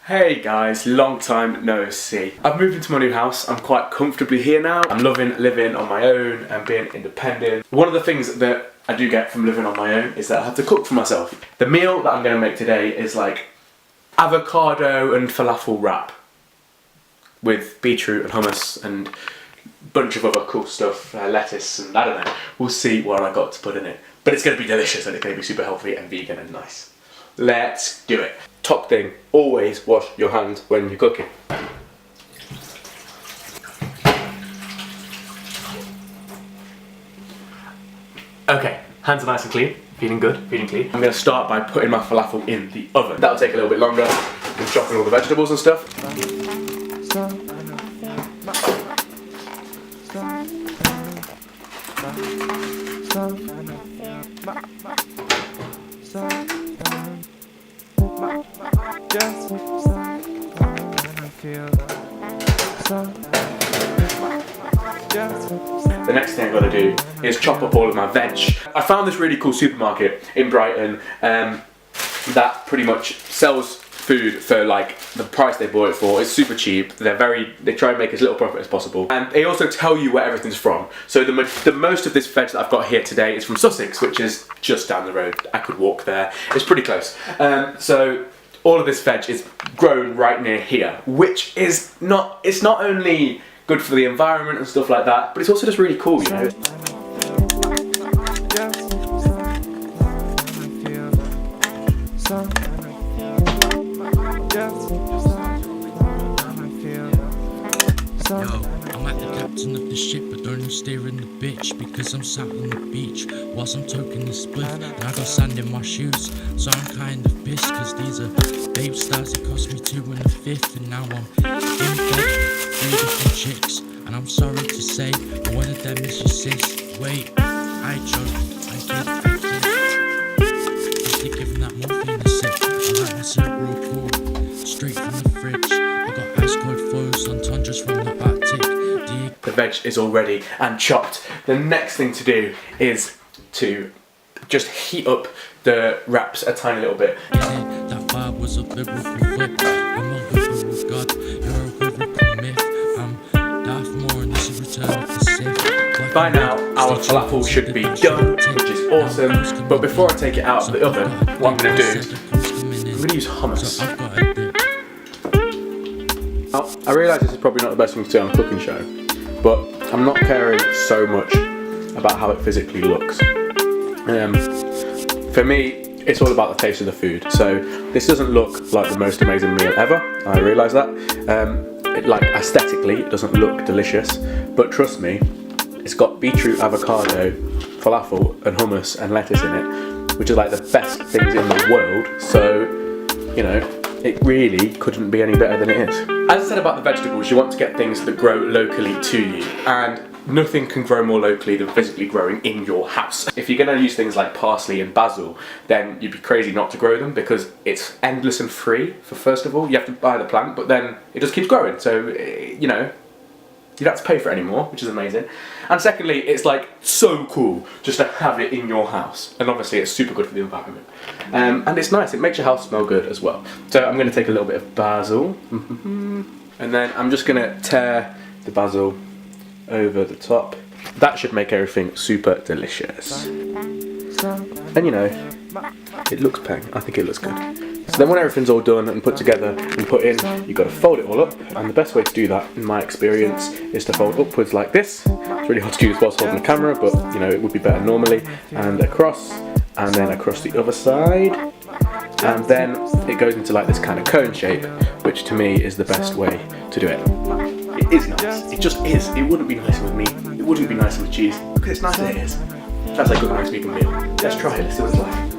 Hey guys, long time no see. I've moved into my new house. I'm quite comfortably here now. I'm loving living on my own and being independent. One of the things that I do get from living on my own is that I have to cook for myself. The meal that I'm going to make today is like avocado and falafel wrap with beetroot and hummus and a bunch of other cool stuff, lettuce and I don't know. We'll see what I got to put in it. But it's going to be delicious and it's going to be super healthy and vegan and nice. Let's do it. Top thing, always wash your hands when you're cooking. Okay, hands are nice and clean, feeling good, feeling clean. I'm going to start by putting my falafel in the oven. That'll take a little bit longer than chopping all the vegetables and stuff. The next thing I've got to do is chop up all of my veg. I found this really cool supermarket in Brighton that pretty much sells food for like the price they bought it for. It's super cheap. They try and make as little profit as possible, and they also tell you where everything's from. So the most of this veg that I've got here today is from Sussex, which is just down the road. I could walk there. It's pretty close. So all of this veg is grown right near here, which is it's not only good for the environment and stuff like that, but it's also just really cool, you know. Yo, I'm like the captain of the ship, but only steering the bitch because I'm sat on the beach whilst I'm toking the spliff. And I got sand in my shoes, so I'm kind of pissed because these are babe stars that cost me 2 and a 5th, and now I'm in bed, 3 different chicks, and I'm sorry to say, but one of them is your sis. Wait, I joke, I kid. Just giving that morphine a sip. I like my syrup real cool, straight from the fridge. I got ice cold flows on tundras from the Arctic. The veg is all ready and chopped. The next thing to do is to just heat up the wraps a tiny little bit. That vibe was a biblical flip. I'm a biblical god, you're a biblical myth. I'm Darth Maul and this is Return of the Sith. By now, our falafel should be done, which is awesome. But before I take it out of the oven, what I'm going to do is I'm going to use hummus. Now, I realise this is probably not the best thing to do on a cooking show, but I'm not caring so much about how it physically looks. For me, it's all about the taste of the food. So this doesn't look like the most amazing meal ever. I realise that. Like aesthetically, it doesn't look delicious, but trust me, it's got beetroot, avocado, falafel, and hummus and lettuce in it, which are like the best things in the world. So, you know, it really couldn't be any better than it is. As I said about the vegetables, you want to get things that grow locally to you, and nothing can grow more locally than physically growing in your house. If you're going to use things like parsley and basil, then you'd be crazy not to grow them because it's endless and free. For first of all, you have to buy the plant, but then it just keeps growing. So, you know, you don't have to pay for it anymore, which is amazing. And secondly, it's like so cool just to have it in your house. And obviously it's super good for the environment. And it's nice, it makes your house smell good as well. So I'm going to take a little bit of basil. And then I'm just going to tear the basil over the top. That should make everything super delicious. And you know, it looks peng. I think it looks good. So then when everything's all done and put together and put in, you've got to fold it all up, and the best way to do that, in my experience, is to fold upwards like this. It's really hard to do this whilst holding the camera, but you know, it would be better normally. And across, and then across the other side, and then it goes into like this kind of cone shape, which to me is the best way to do it. It is nice, it just is. It wouldn't be nicer with meat, it wouldn't be nicer with cheese, because it's nice as it is. That's like a nice vegan meal. Let's try it, let's see what it's like.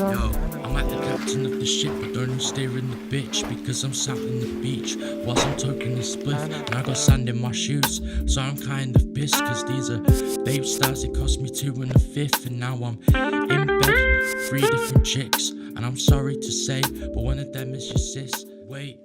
Yo, I'm like the captain of the ship, but only steering the bitch because I'm sat on the beach whilst I'm toking the spliff, and I got sand in my shoes, so I'm kind of pissed because these are babe stars that cost me 2 and a 5th, and now I'm in bed, 3 different chicks, and I'm sorry to say, but one of them is your sis. Wait.